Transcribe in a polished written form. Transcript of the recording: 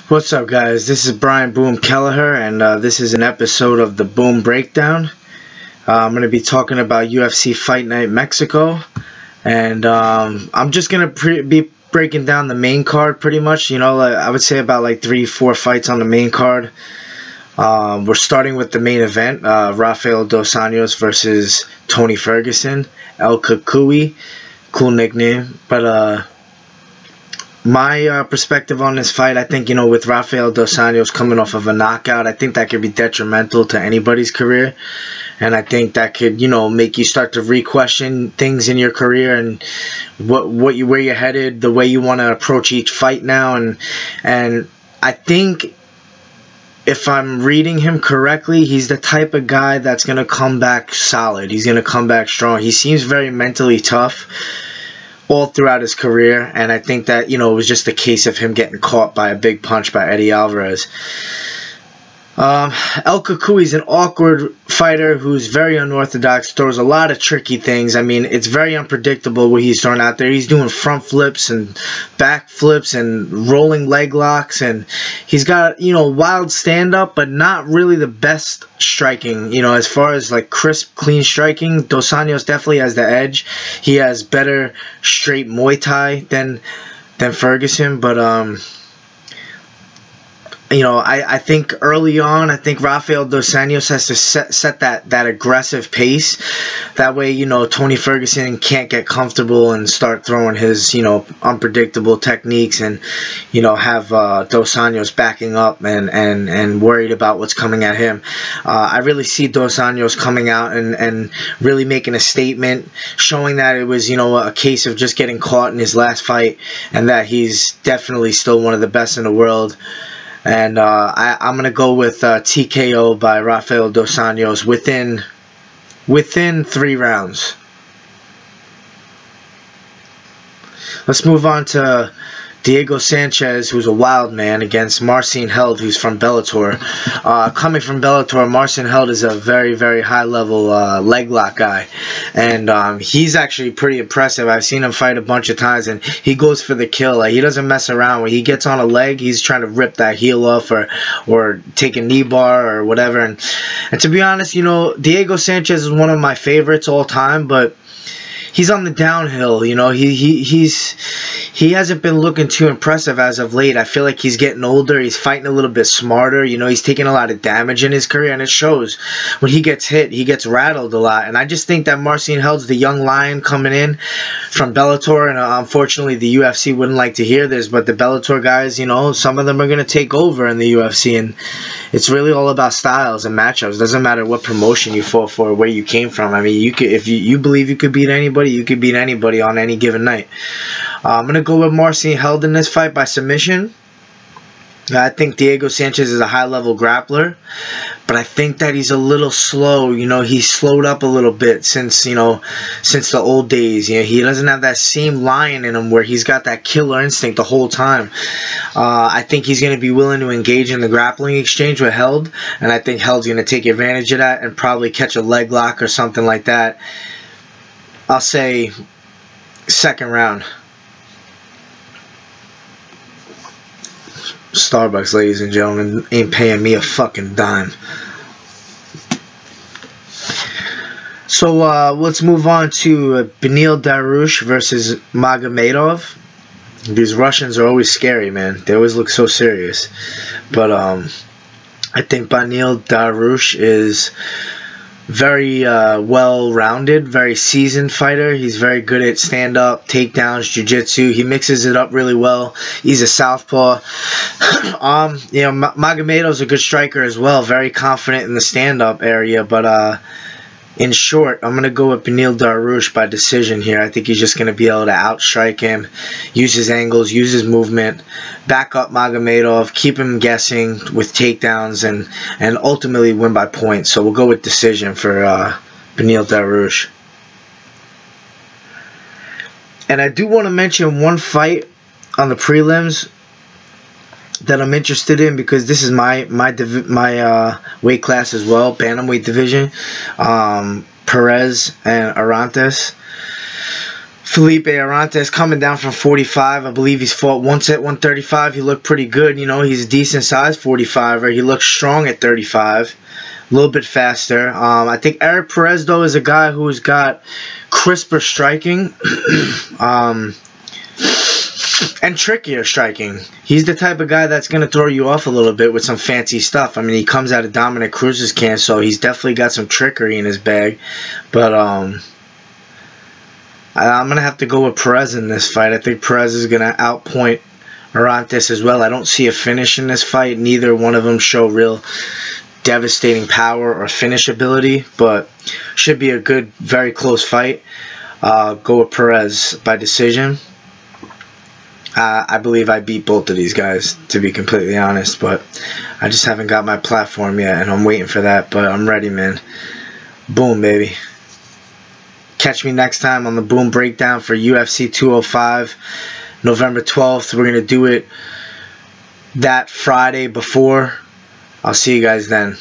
What's up, guys? This is Brian Boom Kelleher, and this is an episode of the Boom Breakdown. I'm going to be talking about UFC Fight Night Mexico, and I'm just going to be breaking down the main card pretty much. You know, like, I would say about like 3-4 fights on the main card. We're starting with the main event, Rafael Dos Anjos versus Tony Ferguson, El Cucuy, cool nickname, but my perspective on this fight, I think, you know, with Rafael Dos Anjos coming off of a knockout, I think that could be detrimental to anybody's career. And I think that could, you know, make you start to re-question things in your career and where you're headed, the way you want to approach each fight now. And I think, if I'm reading him correctly, he's the type of guy that's going to come back solid. He's going to come back strong. He seems very mentally tough all throughout his career, and I think that, you know, it was just a case of him getting caught by a big punch by Eddie Alvarez. El Cucuy is an awkward fighter who's very unorthodox, throws a lot of tricky things. I mean, it's very unpredictable what he's throwing out there. He's doing front flips and back flips and rolling leg locks, and he's got, you know, wild stand-up, but not really the best striking. You know, as far as like crisp, clean striking, Dos Anjos definitely has the edge. He has better straight Muay Thai than Ferguson, but you know, I think early on, I think Rafael Dos Anjos has to set that aggressive pace. That way, you know, Tony Ferguson can't get comfortable and start throwing his, you know, unpredictable techniques and, you know, have Dos Anjos backing up and worried about what's coming at him. I really see Dos Anjos coming out and really making a statement, showing that it was, you know, a case of just getting caught in his last fight and that he's definitely still one of the best in the world. And I'm going to go with TKO by Rafael Dos Anjos within 3 rounds. Let's move on to Diego Sanchez, who's a wild man, against Marcin Held, who's from Bellator. Coming from Bellator, Marcin Held is a very, very high-level leg lock guy. And he's actually pretty impressive. I've seen him fight a bunch of times, and he goes for the kill. Like, he doesn't mess around. When he gets on a leg, he's trying to rip that heel off or take a knee bar or whatever. And to be honest, you know, Diego Sanchez is one of my favorites all time, but he's on the downhill. You know, he hasn't been looking too impressive as of late. I feel like he's getting older. He's fighting a little bit smarter. You know, he's taking a lot of damage in his career, and it shows. When he gets hit, he gets rattled a lot. And I just think that Marcin Held's the young lion coming in from Bellator, and unfortunately the UFC wouldn't like to hear this, but the Bellator guys, you know, some of them are going to take over in the UFC, and it's really all about styles and matchups. It doesn't matter what promotion you fought for or where you came from. I mean, you could, if you believe you could beat anybody, you could beat anybody on any given night. I'm going to go with Marcin Held in this fight by submission. I think Diego Sanchez is a high-level grappler, but I think that he's a little slow. You know, he's slowed up a little bit since, you know, since the old days. You know, he doesn't have that same lion in him where he's got that killer instinct the whole time. I think he's going to be willing to engage in the grappling exchange with Held, and I think Held's going to take advantage of that and probably catch a leg lock or something like that. I'll say 2nd round. Starbucks, ladies and gentlemen, ain't paying me a fucking dime. So let's move on to Beneil Dariush versus Magomedov. These Russians are always scary, man. They always look so serious. But I think Beneil Dariush is very well-rounded, very seasoned fighter. He's very good at stand-up, takedowns, jiu-jitsu. He mixes it up really well. He's a southpaw. You know, Magomedov's a good striker as well, very confident in the stand-up area. But in short, I'm going to go with Beneil Dariush by decision here. I think he's just going to be able to outstrike him, use his angles, use his movement, back up Magomedov, keep him guessing with takedowns, and ultimately win by points. So we'll go with decision for Beneil Dariush. And I do want to mention one fight on the prelims that I'm interested in, because this is my weight class as well, bantamweight division. Perez and Arantes. Felipe Arantes coming down from 45. I believe he's fought once at 135. He looked pretty good. You know, he's a decent size 45er. He looks strong at 35. A little bit faster. I think Eric Perez, though, is a guy who's got crisper striking and trickier striking. He's the type of guy that's going to throw you off a little bit with some fancy stuff. I mean, he comes out of Dominic Cruz's camp, so he's definitely got some trickery in his bag. But I'm going to have to go with Perez in this fight. I think Perez is going to outpoint Arantes as well. I don't see a finish in this fight. Neither one of them show real devastating power or finish ability, but should be a good, very close fight. Go with Perez by decision. I believe I beat both of these guys, to be completely honest, but I just haven't got my platform yet, and I'm waiting for that, but I'm ready, man. Boom, baby. Catch me next time on the Boom Breakdown for UFC 205, November 12th. We're going to do it that Friday before. I'll see you guys then.